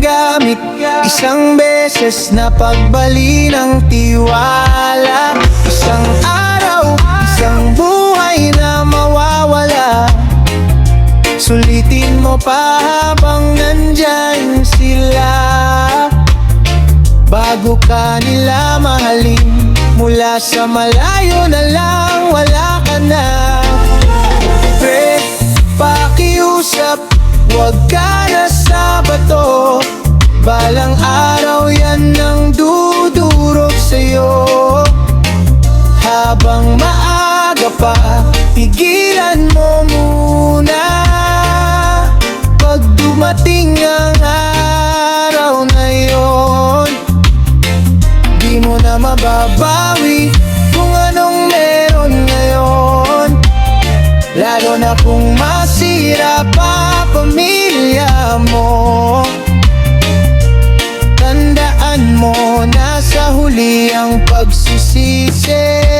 gamit. Isang beses na pagbali ng tiwala. Isang araw, isang buhay na mawawala. Sulitin mo pa habang nandyan sila, bago ka nila mahalin. Mula sa malayo na lang, wala ka na. Pre, pakiusap, wag ka na sa bato. Balang araw yan ang dudurog sa'yo. Habang maaga pa, pigilan mo muna. Pag dumating ang araw na yon, di mo na mababawi kung anong meron ngayon. Lalo na kung masira pa pamilya mo. Tandaan mo na sa huli ang pagsisisi.